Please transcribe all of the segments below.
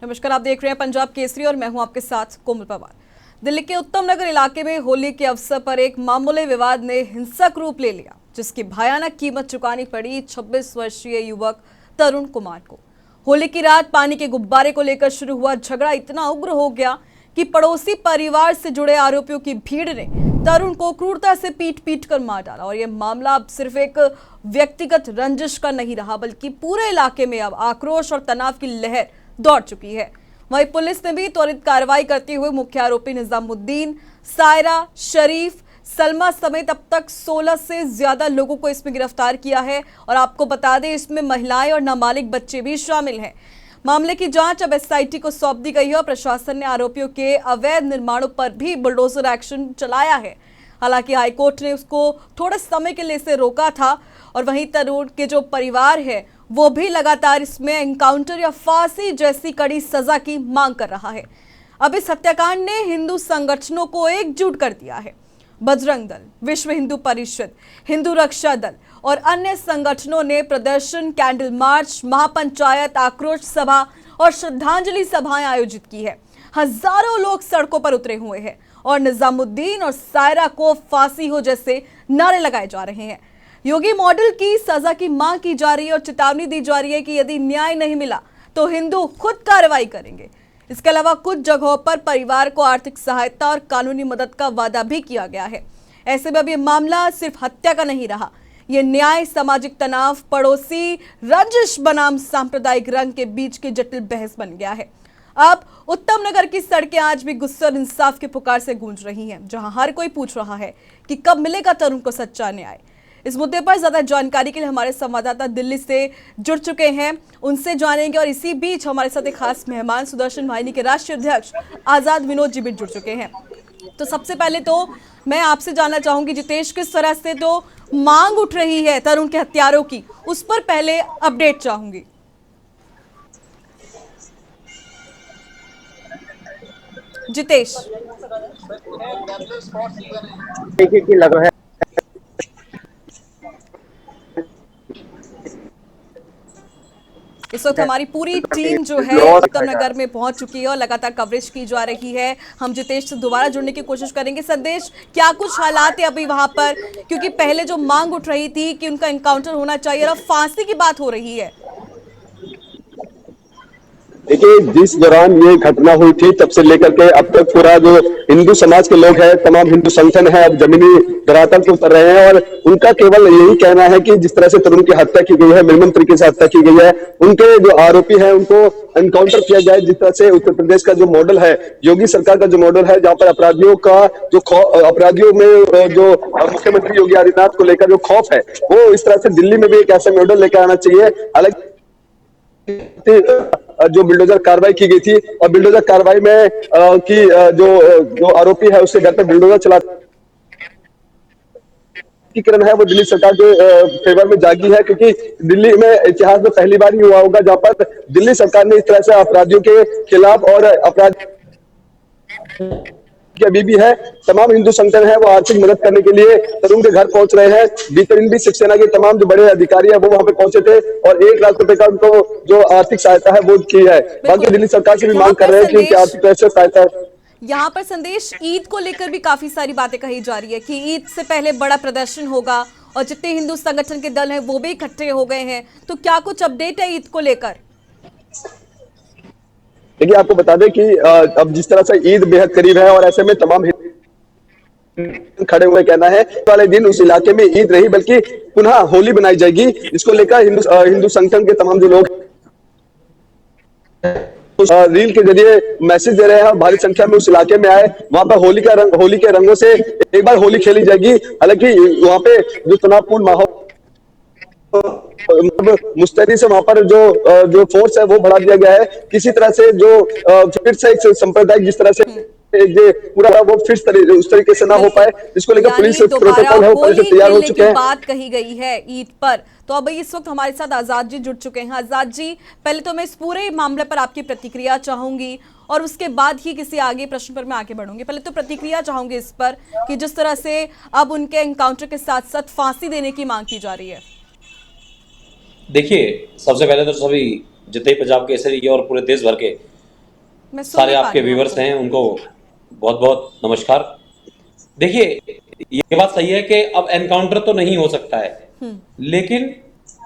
नमस्कार, आप देख रहे हैं पंजाब केसरी और मैं हूं आपके साथ कोमल पवार। दिल्ली के उत्तम नगर इलाके में होली के अवसर पर एक मामूली विवाद ने हिंसक रूप ले लिया, जिसकी भयानक कीमत चुकानी पड़ी 26 वर्षीय युवक तरुण कुमार को। होली की रात पानी के गुब्बारे को लेकर शुरू हुआ झगड़ा इतना उग्र हो गया कि पड़ोसी परिवार से जुड़े आरोपियों की भीड़ ने तरुण को क्रूरता से पीट पीट कर मार डाला। और यह मामला अब सिर्फ एक व्यक्तिगत रंजिश का नहीं रहा, बल्कि पूरे इलाके में अब आक्रोश और तनाव की लहर दौड़ चुकी है। वहीं पुलिस ने भी त्वरित कार्रवाई करते हुए मुख्य आरोपी निजामुद्दीन, सायरा, शरीफ, सलमा समेत अब तक 16 से ज्यादा लोगों को इसमें गिरफ्तार किया है। और आपको बता दें, इसमें महिलाएं और नाबालिग बच्चे भी शामिल हैं। मामले की जांच अब एसआईटी को सौंप दी गई है और प्रशासन ने आरोपियों के अवैध निर्माणों पर भी बुलडोजर एक्शन चलाया है। हालांकि हाईकोर्ट ने उसको थोड़े समय के लिए इसे रोका था। और वहीं तरुण के जो परिवार है वो भी लगातार इसमें एनकाउंटर या फांसी जैसी कड़ी सजा की मांग कर रहा है। अब इस हत्याकांड ने हिंदू संगठनों को एकजुट कर दिया है। बजरंग दल, विश्व हिंदू परिषद, हिंदू रक्षा दल और अन्य संगठनों ने प्रदर्शन, कैंडल मार्च, महापंचायत, आक्रोश सभा और श्रद्धांजलि सभाएं आयोजित की है। हजारों लोग सड़कों पर उतरे हुए हैं और निजामुद्दीन और सायरा को फांसी हो जैसे नारे लगाए जा रहे हैं। योगी मॉडल की सजा की मांग की जा रही है और चेतावनी दी जा रही है कि यदि न्याय नहीं मिला तो हिंदू खुद कार्रवाई करेंगे। इसके अलावा कुछ जगहों पर परिवार को आर्थिक सहायता और कानूनी मदद का वादा भी किया गया है। ऐसे में अब ये मामला सिर्फ हत्या का नहीं रहा, ये न्याय, सामाजिक तनाव, पड़ोसी रंजिश बनाम सांप्रदायिक रंग के बीच की जटिल बहस बन गया है। अब उत्तम नगर की सड़कें आज भी गुस्से और इंसाफ की पुकार से गूंज रही हैं, जहां हर कोई पूछ रहा है कि कब मिलेगा तरुण को सच्चा न्याय। इस मुद्दे पर ज्यादा जानकारी के लिए हमारे संवाददाता दिल्ली से जुड़ चुके हैं, उनसे जानेंगे। और इसी बीच हमारे साथ एक खास मेहमान सुदर्शन वाहिनी के राष्ट्रीय अध्यक्ष आजाद विनोद जी भी जुड़ चुके हैं। तो सबसे पहले तो मैं आपसे जानना चाहूंगी जितेश, किस तरह से तो मांग उठ रही है तरुण के हत्यारों की, उस पर पहले अपडेट चाहूंगी। जितेश, देखिए कि लग रहा है इस वक्त हमारी पूरी टीम जो है उत्तम नगर में पहुंच चुकी है और लगातार कवरेज की जा रही है। हम जितेश से दोबारा जुड़ने की कोशिश करेंगे। संदेश, क्या कुछ हालात है अभी वहां पर, क्योंकि पहले जो मांग उठ रही थी कि उनका एनकाउंटर होना चाहिए और अब फांसी की बात हो रही है। देखिए, जिस दौरान ये घटना हुई थी तब से लेकर के अब तक पूरा जो हिंदू समाज के लोग हैं, तमाम हिंदू संगठन है, अब जमीनी धरातल पर उतर रहे हैं और उनका केवल यही कहना है कि जिस तरह से तरुण की हत्या की गई है, निर्मम तरीके से हत्या की गई है, उनके जो आरोपी हैं उनको एनकाउंटर किया जाए। जिस तरह से उत्तर प्रदेश का जो मॉडल है, योगी सरकार का जो मॉडल है, जहां पर अपराधियों में जो मुख्यमंत्री योगी आदित्यनाथ को लेकर जो खौफ है, वो इस तरह से दिल्ली में भी एक ऐसा मॉडल लेकर आना चाहिए। हालांकि जो बिल्डोजर कार्रवाई की गई थी और बिल्डोजर कार्रवाई में जो आरोपी है उसके घर पर बिल्डोजर चला है, वो दिल्ली सरकार के फेवर में जागी है, क्योंकि दिल्ली में इतिहास में पहली बार ही हुआ होगा जहां पर दिल्ली सरकार ने इस तरह से अपराधियों के खिलाफ और अपराध कि अभी भी है तमाम हिंदू संगठन है वो आर्थिक मदद करने के लिए तरुण के घर पहुंच रहे हैं। बीते दिन भी शिवसेना के तमाम जो बड़े अधिकारी है वो वहां पे पहुंचे थे और 1 लाख रुपए का उनको जो आर्थिक सहायता है वो की है। बाकी दिल्ली सरकार से भी मांग कर रहे हैं कि उनकी आर्थिक सहायता। यहाँ पर संदेश, ईद को लेकर भी काफी सारी बातें कही जा रही है कि ईद से पहले बड़ा प्रदर्शन होगा और जितने हिंदू संगठन के दल हैं वो भी इकट्ठे हो गए हैं। तो क्या कुछ अपडेट है ईद को लेकर? देखिए, आपको बता दें कि अब जिस तरह से ईद बेहद करीब है और ऐसे में तमाम खड़े हुए कहना है वाले दिन उस इलाके में ईद नहीं बल्कि पुनः होली बनाई जाएगी। इसको लेकर हिंदू संगठन के तमाम जो लोग रील के जरिए मैसेज दे रहे हैं, भारी संख्या में उस इलाके में आए, वहां पर होली के रंगों से एक बार होली खेली जाएगी। हालांकि वहां पे जो तनावपूर्ण माहौल मुस्तैदी से वहां पर जो फोर्स है वो बढ़ा दिया गया है। किसी तरह से जो फिर से एक सांप्रदायिक जिस तरह से ये पूरा वो फिर उस तरीके से ना हो पाए, इसको लेकर पुलिस प्रोटोकॉल है वो पहले से तैयार हो चुके हैं। बात कही गई है ईद पर, तो अब इस वक्त हमारे साथ आजाद जी जुड़ चुके हैं। आजाद जी, पहले तो मैं इस पूरे मामले पर आपकी प्रतिक्रिया चाहूंगी और उसके बाद ही किसी आगे प्रश्न पर मैं आगे बढ़ूंगी। पहले तो प्रतिक्रिया चाहूंगी इस पर कि जिस तरह से अब उनके एनकाउंटर के साथ साथ फांसी देने की मांग की जा रही है। देखिए, सबसे पहले तो सभी जितने पंजाब केसरी और पूरे देश भर के मैं सुन सारे नहीं पा आपके रही हूँ व्यूवर्स आपको। हैं उनको बहुत बहुत नमस्कार। देखिए, ये बात सही है कि अब एनकाउंटर तो नहीं हो सकता है, लेकिन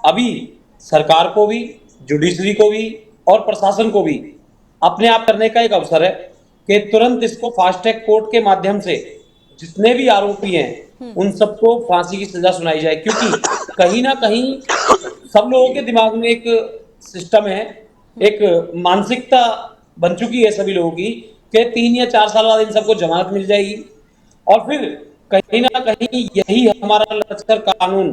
अभी सरकार को भी, जुडिशरी को भी और प्रशासन को भी अपने आप करने का एक अवसर है कि तुरंत इसको फास्ट ट्रैक कोर्ट के माध्यम से जितने भी आरोपी हैं उन सबको फांसी की सजा सुनाई जाए, क्योंकि कहीं ना कहीं सब लोगों के दिमाग में एक सिस्टम है, एक मानसिकता बन चुकी है सभी लोगों की कि 3 या 4 साल बाद इन सबको जमानत मिल जाएगी और फिर कहीं ना कहीं यही हमारा लश्कर कानून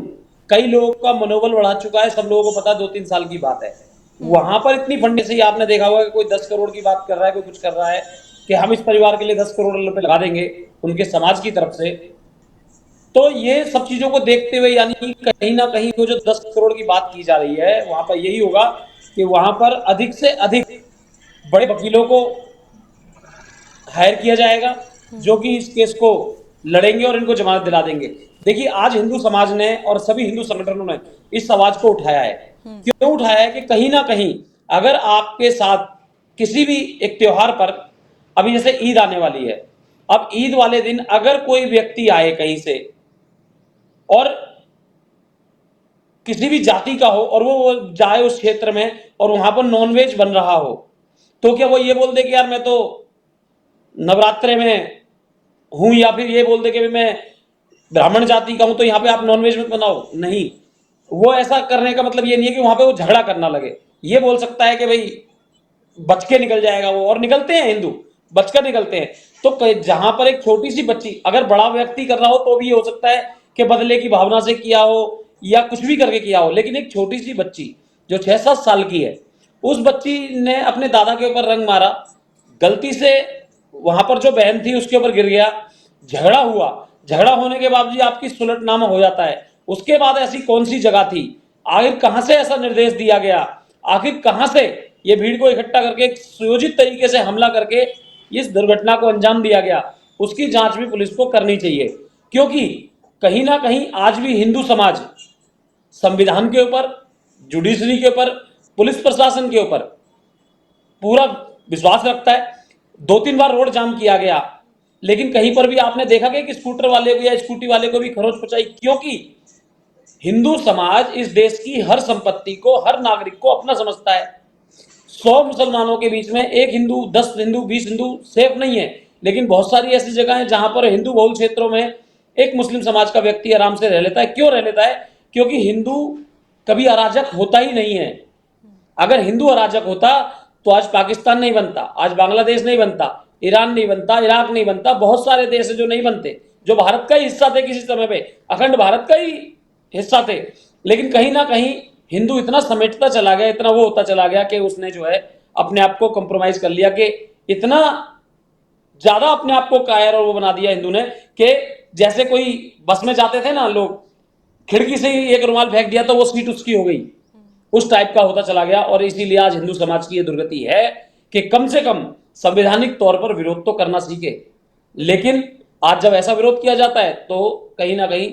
कई लोगों का मनोबल बढ़ा चुका है। सब लोगों को पता 2-3 साल की बात है, वहां पर इतनी फंडे से ही आपने देखा होगा कि कोई 10 करोड़ की बात कर रहा है, कोई कुछ कर रहा है कि हम इस परिवार के लिए 10 करोड़ रुपए लगा देंगे उनके समाज की तरफ से। तो ये सब चीजों को देखते हुए यानी कहीं ना कहीं वो जो 10 करोड़ की बात की जा रही है वहां पर यही होगा कि वहां पर अधिक से अधिक बड़े वकीलों को हायर किया जाएगा जो कि इस केस को लड़ेंगे और इनको जमानत दिला देंगे। देखिए, आज हिंदू समाज ने और सभी हिंदू संगठनों ने इस आवाज को उठाया है। क्यों उठाया है कि कहीं ना कहीं अगर आपके साथ किसी भी एक त्योहार पर, अभी जैसे ईद आने वाली है, अब ईद वाले दिन अगर कोई व्यक्ति आए कहीं से और किसी भी जाति का हो और वो जाए उस क्षेत्र में और वहां पर नॉनवेज बन रहा हो, तो क्या वो ये बोल दे कि यार मैं तो नवरात्रे में हूं, या फिर ये बोल दे कि मैं ब्राह्मण जाति का हूं तो यहाँ पे आप नॉनवेज मत बनाओ? नहीं, वो ऐसा करने का मतलब ये नहीं है कि वहां पे वो झगड़ा करना लगे। ये बोल सकता है कि भाई बच के निकल जाएगा वो, और निकलते हैं हिंदू, बचकर निकलते हैं। तो जहां पर एक छोटी सी बच्ची, अगर बड़ा व्यक्ति कर रहा हो तो भी ये हो सकता है कि बदले की भावना से किया हो या कुछ भी करके किया हो, लेकिन एक छोटी सी बच्ची जो 6-7 साल की है, उस बच्ची ने अपने दादा के ऊपर रंग मारा, गलती से वहां पर जो बहन थी उसके ऊपर गिर गया, झगड़ा हुआ, झगड़ा होने के बावजूद आपकी सुलटनामा हो जाता है। उसके बाद ऐसी कौन सी जगह थी, आखिर कहां से ऐसा निर्देश दिया गया, आखिर कहां से ये भीड़ को इकट्ठा करके एक सुयोजित तरीके से हमला करके इस दुर्घटना को अंजाम दिया गया, उसकी जांच भी पुलिस को करनी चाहिए। क्योंकि कहीं ना कहीं आज भी हिंदू समाज संविधान के ऊपर, जुडिशरी के ऊपर, पुलिस प्रशासन के ऊपर पूरा विश्वास रखता है। 2-3 बार रोड जाम किया गया, लेकिन कहीं पर भी आपने देखा कि स्कूटर वाले को या स्कूटी वाले को भी खरोच पहुंचाई, क्योंकि हिंदू समाज इस देश की हर संपत्ति को, हर नागरिक को अपना समझता है। 100 मुसलमानों के बीच में एक हिंदू, 10 हिंदू, 20 हिंदू सेफ नहीं है, लेकिन बहुत सारी ऐसी जगह है जहां पर हिंदू बहुल क्षेत्रों में एक मुस्लिम समाज का व्यक्ति आराम से रह लेता है। क्यों रह लेता है? क्योंकि हिंदू कभी अराजक होता ही नहीं है। अगर हिंदू अराजक होता तो आज पाकिस्तान नहीं बनता, आज बांग्लादेश नहीं बनता, ईरान नहीं बनता, इराक नहीं बनता, बहुत सारे देश जो नहीं बनते, जो भारत का ही हिस्सा थे किसी समय पे, अखंड भारत का ही हिस्सा थे। लेकिन कहीं ना कहीं हिंदू इतना समेटता चला गया, इतना वो होता चला गया कि उसने जो है अपने आप को कंप्रोमाइज कर लिया, कि इतना ज्यादा अपने आप को कायर और वो बना दिया हिंदू ने कि जैसे कोई बस में जाते थे ना लोग, खिड़की से ही एक रुमाल फेंक दिया तो वो सीट उसकी हो गई, उस टाइप का होता चला गया। और इसीलिए आज हिंदू समाज की यह दुर्गति है कि कम से कम संवैधानिक तौर पर विरोध तो करना सीखे। लेकिन आज जब ऐसा विरोध किया जाता है तो कहीं ना कहीं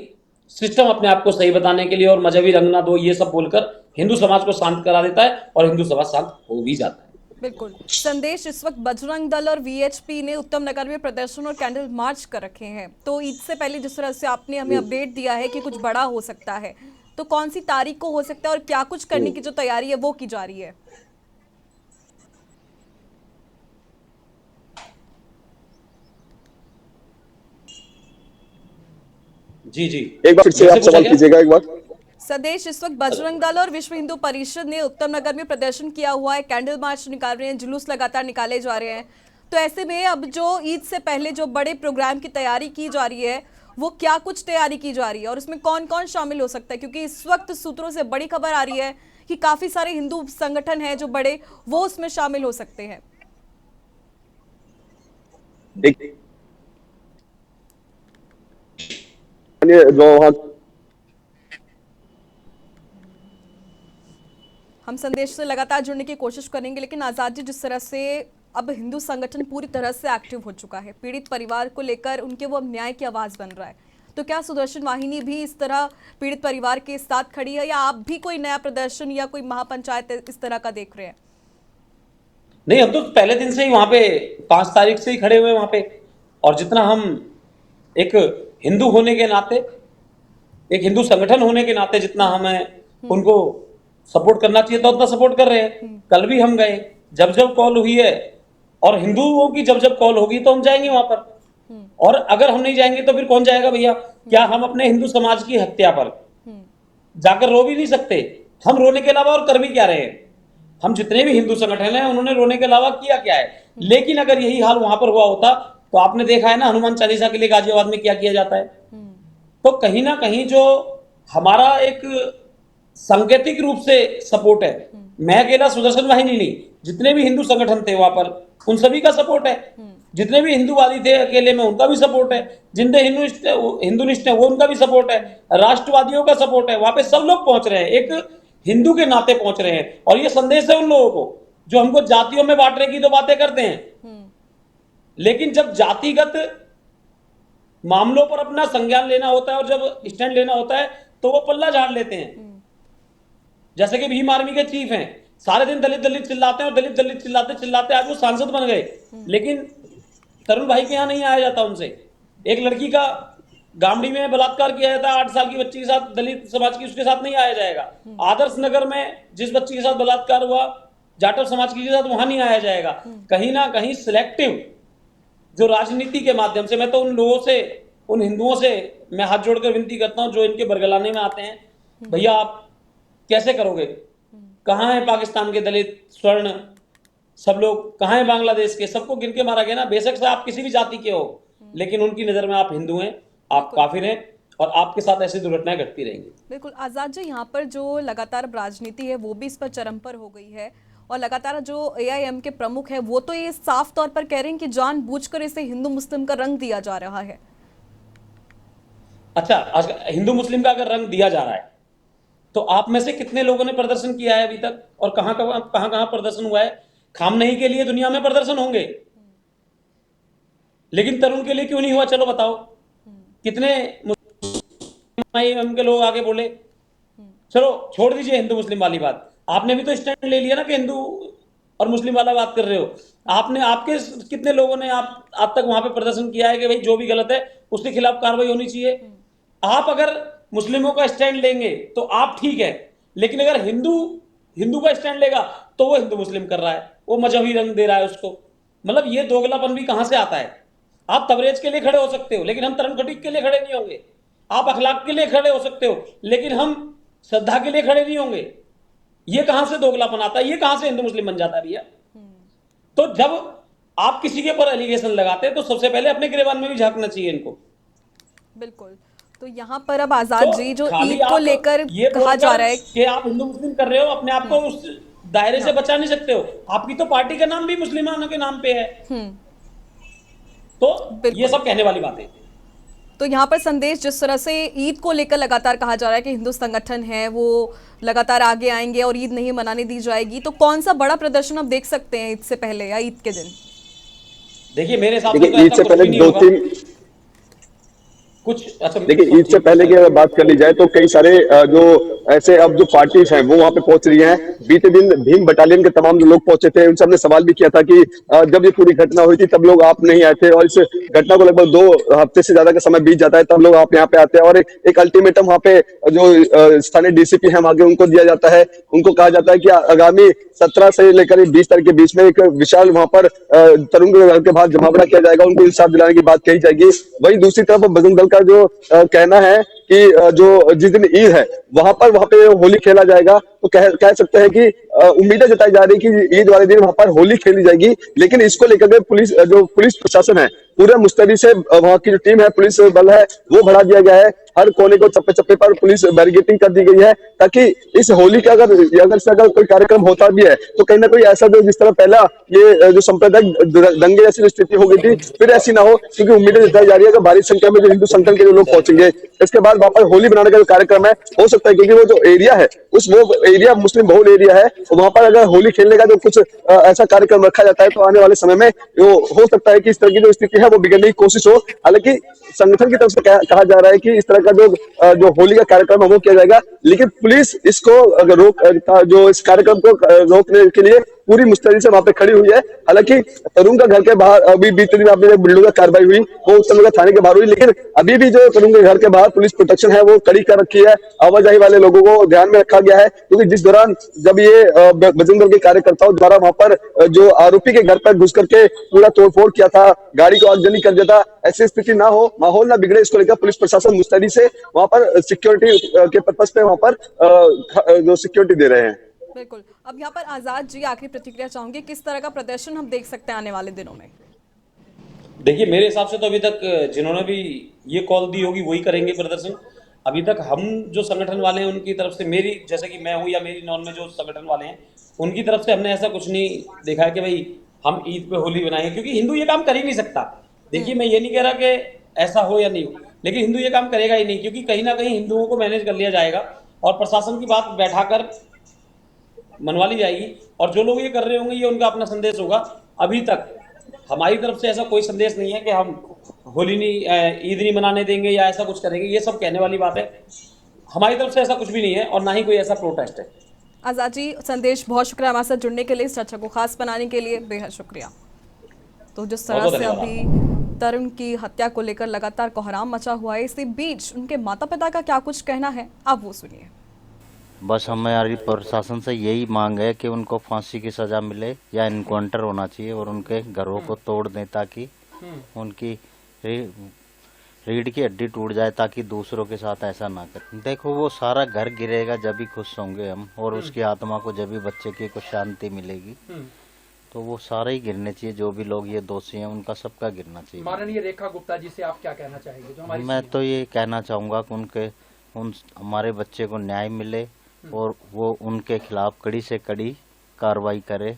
सिस्टम अपने आप को सही बताने के लिए और मजहबी रंग ना दो ये सब बोलकर हिंदू समाज को शांत करा देता है और हिंदू समाज शांत हो भी जाता है। बिल्कुल। संदेश, इस वक्त बजरंग दल और वीएचपी ने उत्तम नगर में प्रदर्शन और कैंडल मार्च कर रखे हैं, तो ईद से पहले जिस तरह से आपने हमें अपडेट दिया है कि कुछ बड़ा हो सकता है, तो कौन सी तारीख को हो सकता है और क्या कुछ करने की जो तैयारी है वो की जा रही है? जी जी, एक बार फिर से आप सवाल कीजिएगा एक बार। संदेश, इस वक्त बजरंग दल और विश्व हिंदू परिषद ने उत्तम नगर में प्रदर्शन किया हुआ है, कैंडल मार्च निकाल रहे हैं, जुलूस लगातार निकाले जा रहे हैं, तो ऐसे में अब जो ईद से पहले जो बड़े प्रोग्राम की तैयारी की जा रही है वो क्या कुछ तैयारी की जा रही है और उसमें कौन कौन शामिल हो सकता है? क्योंकि इस वक्त सूत्रों से बड़ी खबर आ रही है कि काफी सारे हिंदू संगठन हैं जो बड़े, वो उसमें शामिल हो सकते हैं। हम संदेश से लगातार जुड़ने की कोशिश करेंगे, लेकिन आजाद जी, जिस तरह से अब हिंदू संगठन पूरी तरह से एक्टिव हो चुका है, पीड़ित परिवार को लेकर उनके वो अब न्याय की आवाज बन रहा है, तो क्या सुदर्शन वाहिनी भी इस तरह पीड़ित परिवार के साथ खड़ी है या आप भी कोई नया प्रदर्शन या कोई महापंचायत इस तरह का देख रहे हैं? नहीं, हम तो पहले दिन से ही वहां पे 5 तारीख से ही खड़े हुए वहां पे। और जितना हम एक हिंदू होने के नाते, एक हिंदू संगठन होने के नाते जितना हमें उनको सपोर्ट करना चाहिए था उतना सपोर्ट कर रहे हैं। कल भी हम गए, जब जब कॉल हुई है, और हिंदुओं की जब जब कॉल होगी तो हम जाएंगे वहां पर। और अगर हम नहीं जाएंगे तो फिर कौन जाएगा भैया? क्या हम अपने हिंदू समाज की हत्या पर जाकर रो भी नहीं सकते? हम रोने के अलावा और कर भी क्या रहे हैं? हम जितने भी हिंदू संगठन हैं उन्होंने रोने के अलावा किया क्या है? लेकिन अगर यही हाल वहां पर हुआ होता तो आपने देखा है ना, हनुमान चालीसा के लिए गाजियाबाद में क्या किया जाता है। तो कहीं ना कहीं जो हमारा एक सांकेतिक रूप से सपोर्ट है, मैं अकेला सुदर्शन वाहिनी नहीं, जितने भी हिंदू संगठन थे वहां पर उन सभी का सपोर्ट है। जितने भी हिंदूवादी थे अकेले में उनका भी सपोर्ट है, जितने हिंदुनिस्ट है वो उनका भी सपोर्ट है, राष्ट्रवादियों का सपोर्ट है। वहां पे सब लोग पहुंच रहे हैं, एक हिंदू के नाते पहुंच रहे हैं। और ये संदेश है उन लोगों को जो हमको जातियों में बांटने की तो बातें करते हैं, लेकिन जब जातिगत मामलों पर अपना संज्ञान लेना होता है और जब स्टैंड लेना होता है तो वो पल्ला झाड़ लेते हैं। जैसे कि भीम आर्मी के चीफ हैं, सारे दिन दलित दलित चिल्लाते हैं और दलित दलित चिल्लाते चिल्लाते आज वो सांसद बन गए। लेकिन तरुण भाई के यहां नहीं आया जाता उनसे। एक लड़की का गामड़ी में बलात्कार किया जाता है 8 साल की बच्ची के साथ, दलित समाज की, उसके साथ नहीं आया जाएगा। आदर्श नगर में जिस बच्ची के साथ बलात्कार हुआ जाटव समाज की के साथ, वहां नहीं आया जाएगा। कहीं ना कहीं सिलेक्टिव जो राजनीति के माध्यम से, मैं तो उन लोगों से, उन हिंदुओं से मैं हाथ जोड़कर विनती करता हूं जो इनके बरगलाने में आते हैं, भैया आप कैसे करोगे? कहां है पाकिस्तान के दलित, स्वर्ण, सब लोग कहां है? बांग्लादेश के, सबको गिन के मारा गया ना। बेशक से आप किसी भी जाति के हो, लेकिन उनकी नजर में आप हिंदू हैं, आप काफिर हैं, और आपके साथ ऐसी दुर्घटनाएं घटती रहेंगी। बिल्कुल आजाद जी, यहाँ पर जो लगातार राजनीति है वो भी इस पर चरम पर हो गई है, और लगातार जो AIM के प्रमुख है वो तो ये साफ तौर पर कह रहे हैं कि जानबूझकर इसे हिंदू मुस्लिम का रंग दिया जा रहा है। अच्छा, आज हिंदू मुस्लिम का अगर रंग दिया जा रहा है तो आप में से कितने लोगों ने प्रदर्शन किया है अभी तक, और कहां कहां प्रदर्शन हुआ है? खामनई के लिए दुनिया में प्रदर्शन होंगे, लेकिन तरुण के लिए क्यों नहीं हुआ? चलो बताओ, कितने मुस्लिम के लोग आगे बोले? चलो छोड़ दीजिए हिंदू मुस्लिम वाली बात, आपने भी तो स्टैंड ले लिया ना कि हिंदू और मुस्लिम वाला बात कर रहे हो। आपने, आपके कितने लोगों ने आप तक वहां पे प्रदर्शन किया है कि भाई जो भी गलत है उसके खिलाफ कार्रवाई होनी चाहिए? आप अगर मुस्लिमों का स्टैंड लेंगे तो आप ठीक है, लेकिन अगर हिंदू का स्टैंड लेगा तो वो हिंदू मुस्लिम कर रहा है, वो मजहबी रंग दे रहा है उसको। मतलब ये दोगलापन भी कहां से आता है? आप तबरेज के लिए खड़े हो सकते हो, लेकिन हम तरन खटीक के लिए खड़े नहीं होंगे। आप अखलाक के लिए खड़े हो सकते हो, लेकिन हम श्रद्धा के लिए खड़े नहीं होंगे। ये कहां से दोगलापन आता है? ये कहां से हिंदू मुस्लिम बन जाता है भैया? तो जब आप किसी के ऊपर एलिगेशन लगाते हैं तो सबसे पहले अपने गिरेबान में भी झांकना चाहिए इनको। बिल्कुल। तो यहाँ पर अब आजाद तो जी, जो खाली ईद को लेकर ये कहा जा रहा है कि आप हिंदू मुस्लिम कर रहे हो, अपने आप को उस दायरे से बचा नहीं सकते हो। आपकी तो पार्टी का नाम भी मुसलमानों के नाम पे है। तो ये सब कहने वाली बातें। तो यहाँ पर संदेश जिस तरह से ईद को लेकर लगातार कहा जा रहा है कि हिंदू संगठन है वो लगातार आगे आएंगे और ईद नहीं मनाने दी जाएगी, तो कौन सा बड़ा प्रदर्शन आप देख सकते हैं ईद से पहले या ईद के दिन? देखिए मेरे हिसाब से ईद से पहले 2-3 कुछ, अच्छा देखिए ईद से पहले की अगर बात कर ली जाए तो कई सारे जो ऐसे अब जो पार्टीज हैं वो वहां पे पहुंच रही हैं। बीते दिन भीम बटालियन के तमाम जो लोग पहुंचे थे उनसे हमने सवाल भी किया था कि जब ये पूरी घटना हुई थी तब लोग आप नहीं आए थे, और इस घटना को लगभग 2 हफ्ते से ज्यादा का समय बीत जाता है तब लोग आप यहाँ पे आते हैं, और एक अल्टीमेटम वहाँ पे जो स्थानीय DCP है वहां के उनको दिया जाता है। उनको कहा जाता है कि आगामी 17 से लेकर 20 तारीख के बीच में एक विशाल वहां पर तरुण के घर के बाहर जमावड़ा किया जाएगा, उनको इंसाफ दिलाने की बात कही जाएगी। वहीं दूसरी तरफ बजरंग दल का जो कहना है कि जो जिस दिन ईद है वहां पे होली खेला जाएगा, तो कह सकते हैं कि उम्मीदें जताई जा रही है कि ईद वाले दिन वहां पर होली खेली जाएगी। लेकिन इसको लेकर के पुलिस प्रशासन है पूरे मुस्तैदी से, वहां की जो टीम है, पुलिस बल है, वो बढ़ा दिया गया है। हर कोने को चप्पे चप्पे पर पुलिस बैरिकेडिंग कर दी गई है, ताकि इस होली का अगर कोई कार्यक्रम होता भी है तो कहीं ना कोई ऐसा जो जिस तरह पहला ये जो सांप्रदायिक दंगे जैसी स्थिति हो गई थी फिर ऐसी ना हो, क्योंकि उम्मीदें जताई जा रही है कि भारी संख्या में जो हिंदू संगठन के जो लोग पहुंचेंगे इसके बाद वहां पर होली मनाने का जो कार्यक्रम है हो सकता है, क्योंकि वो जो एरिया है वो एरिया मुस्लिम बहुल एरिया है, तो वहां पर अगर होली खेलने का जो कुछ ऐसा कार्यक्रम रखा जाता है तो आने वाले समय में वो हो सकता है कि इस तरह की जो स्थिति है वो बिगड़ने की कोशिश हो। हालांकि संगठन की तरफ से कहा जा रहा है कि इस तरह का जो होली का कार्यक्रम है वो किया जाएगा, लेकिन पुलिस इसको अगर इस कार्यक्रम को रोकने के लिए पूरी मुस्तैदी से वहां पे खड़ी हुई है। हालांकि तरुण का घर के बाहर अभी बीते दिन आपने बुलडोजर कार्रवाई हुई, वो उत्तम नगर थाने के बाहर हुई, लेकिन अभी भी जो तरुण के घर के बाहर पुलिस प्रोटेक्शन है वो कड़ी कर रखी है। आवाजाही वाले लोगों को ध्यान में रखा गया है, क्योंकि जिस दौरान जब ये बजरंग दल के कार्यकर्ताओं द्वारा वहां पर जो आरोपी के घर पर घुस करके पूरा तोड़फोड़ किया था, गाड़ी को आगजनी कर दिया था, ऐसी स्थिति ना हो, माहौल ना बिगड़े, इसको लेकर पुलिस प्रशासन मुस्तैदी से वहां पर सिक्योरिटी के पर्पज पे वहां पर जो सिक्योरिटी दे रहे हैं। बिल्कुल। अब यहाँ पर आजाद जी आखिरी प्रतिक्रिया चाहूंगी, किस तरह का प्रदर्शन हम देख सकते हैं आने वाले दिनों में? देखिए, मेरे हिसाब से तो अभी तक जिन्होंने भी ये कॉल दी होगी वही करेंगे प्रदर्शन। अभी तक हम जो संगठन वाले हैं उनकी तरफ से, मेरी जैसे कि मैं हूँ या मेरी नॉन में जो संगठन वाले हैं उनकी तरफ से हमने ऐसा कुछ नहीं देखा है कि भाई हम ईद पे होली बनाएंगे, क्योंकि हिंदू ये काम कर ही नहीं सकता। देखिए, मैं ये नहीं कह रहा कि ऐसा हो या नहीं हो, लेकिन हिंदू ये काम करेगा ही नहीं, क्योंकि कहीं ना कहीं हिंदुओं को मैनेज कर लिया जाएगा और प्रशासन की बात बैठाकर मनवा ली जाएगी, और जो लोग ये कर रहे होंगे ये उनका अपना संदेश होगा। अभी तक हमारी तरफ से ऐसा कोई संदेश नहीं है कि हम होली नहीं, ईद नहीं मनाने देंगे या ऐसा कुछ करेंगे, ये सब कहने वाली बात है। हमारी तरफ से ऐसा कुछ भी नहीं है और ना ही कोई ऐसा प्रोटेस्ट है। आजाद जी, संदेश, बहुत शुक्रिया हमारे साथ जुड़ने के लिए, इस चर्चा को खास बनाने के लिए बेहद शुक्रिया। तो जिस तरह से अभी तरुण की हत्या को लेकर लगातार कोहराम मचा हुआ है, इसी बीच उनके माता पिता का क्या कुछ कहना है, आप वो सुनिए। बस हमारी प्रशासन से यही मांग है कि उनको फांसी की सजा मिले या इनकाउंटर होना चाहिए और उनके घरों को तोड़ दें, ताकि उनकी रीढ़ की हड्डी टूट जाए, ताकि दूसरों के साथ ऐसा ना करें। देखो, वो सारा घर गिरेगा जब भी खुश होंगे हम, और उसकी आत्मा को जब भी बच्चे की को शांति मिलेगी, तो वो सारे ही गिरने चाहिए। जो भी लोग ये दोषी हैं उनका सबका गिरना चाहिए। माननीय रेखा गुप्ता जी से आप क्या कहना चाहेंगे? जो हमारी मैं तो ये कहना चाहूँगा कि हमारे बच्चे को न्याय मिले और वो उनके खिलाफ कड़ी से कड़ी कार्रवाई करे,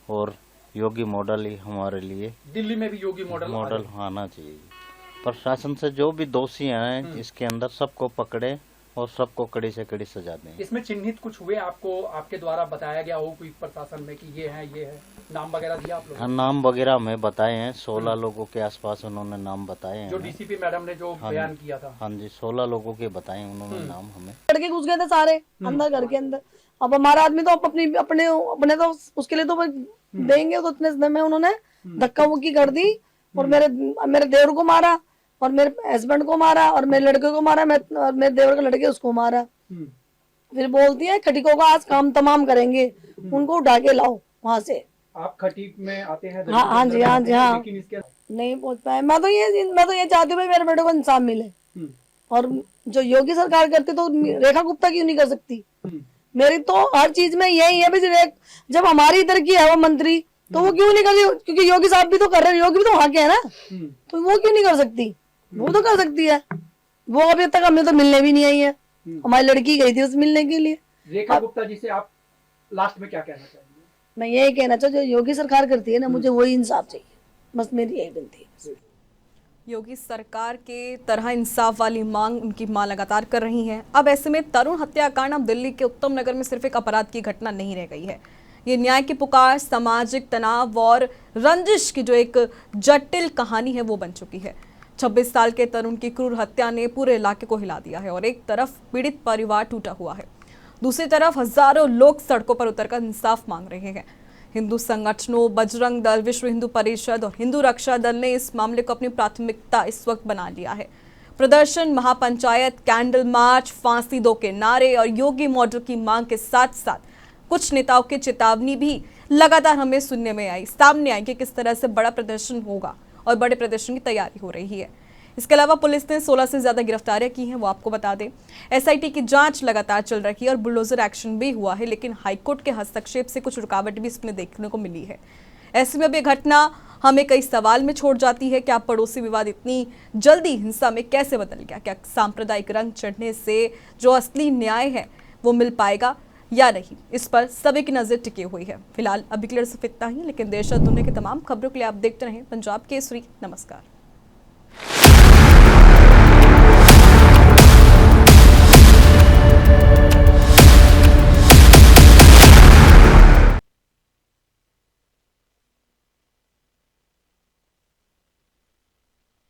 और योगी मॉडल ही हमारे लिए, दिल्ली में भी योगी मॉडल आना चाहिए। प्रशासन से जो भी दोषी हैं इसके अंदर सबको पकड़े और सबको कड़ी से कड़ी सजा दें। इसमें चिन्हित कुछ हुए आपको, आपके द्वारा बताया गया हो कोई प्रशासन में कि ये है, नाम वगैरह दिया आप लोगों ने? नाम वगैरह हमें बताए हैं, 16 लोगों के आसपास उन्होंने नाम बताए हैं। जो डीसीपी मैडम ने जो बयान किया था। हाँ जी, 16 लोगों के बताए उन्होंने नाम हमें। लड़के घुस गए थे सारे अंदर घर के अंदर। अब हमारा आदमी तो अपने तो उसके लिए तो देंगे, तो इतने समय में उन्होंने धक्का मुक्की कर दी और मेरे देवर को मारा और मेरे हस्बैंड को मारा और मेरे लड़के को मारा, मेरे देवर का लड़के उसको मारा। फिर बोलती है खटीकों का आज काम तमाम करेंगे, उनको उठा के लाओ वहां से। आप खटीक में आते हैं? हाँ जी, नहीं पहुंच पाए। मैं तो ये चाहती हूँ मेरे बेटे को इंसाफ मिले, और जो योगी सरकार करती तो रेखा गुप्ता क्यों नहीं कर सकती? मेरी तो हर चीज में यही है, जब हमारी इधर की है वो मंत्री, तो वो क्यों नहीं कर रही? क्योंकि योगी साहब भी तो कर रहे हैं, योगी भी तो वहां के है ना, तो वो क्यों नहीं कर सकती? वो तो कर सकती है। वो अभी तक हमें तो मिलने भी नहीं आई है, हमारी लड़की गई थी उस मिलने के लिए। रेखा गुप्ता जी से आप लास्ट में क्या कहना चाहेंगे? मैं यही कहना चाहूँ, जो योगी सरकार करती है ना, मुझे वही इंसाफ चाहिए, बस मेरी यही विनती है। योगी सरकार के तरह इंसाफ वाली मांग उनकी मां लगातार कर रही हैं। अब ऐसे में तरुण हत्याकांड अब दिल्ली के उत्तम नगर में सिर्फ एक अपराध की घटना नहीं रह गई है, ये न्याय की पुकार, सामाजिक तनाव और रंजिश की जो एक जटिल कहानी है वो बन चुकी है। 26 साल के तरुण की क्रूर हत्या ने पूरे इलाके को हिला दिया है और एक तरफ पीड़ित परिवार टूटा हुआ है, दूसरी तरफ हजारों लोग सड़कों पर उतरकर इंसाफ मांग रहे हैं। हिंदू संगठनों, बजरंग दल, विश्व हिंदू परिषद और हिंदू रक्षा दल ने इस मामले को अपनी प्राथमिकता इस वक्त बना लिया है। प्रदर्शन, महापंचायत, कैंडल मार्च, फांसी दो के नारे और योगी मॉडल की मांग के साथ साथ कुछ नेताओं की चेतावनी भी लगातार हमें सुनने में आई, सामने आई कि किस तरह से बड़ा प्रदर्शन होगा और बड़े प्रदर्शन की तैयारी हो रही है। इसके अलावा पुलिस ने 16 से ज्यादा गिरफ्तारियां की हैं, वो आपको बता दें। एसआईटी की जांच लगातार चल रही है और बुलडोजर एक्शन भी हुआ है, लेकिन हाईकोर्ट के हस्तक्षेप से कुछ रुकावट भी इसमें देखने को मिली है। ऐसे में अब ये घटना हमें कई सवाल में छोड़ जाती है। क्या पड़ोसी विवाद इतनी जल्दी हिंसा में कैसे बदल गया? क्या सांप्रदायिक रंग चढ़ने से जो असली न्याय है वो मिल पाएगा या नहीं? इस पर सभी की नजर टिकी हुई है। फिलहाल अभी के लिए सिर्फ इतना ही, लेकिन देश और दुनिया की तमाम खबरों के लिए आप देखते रहें पंजाब केसरी। नमस्कार।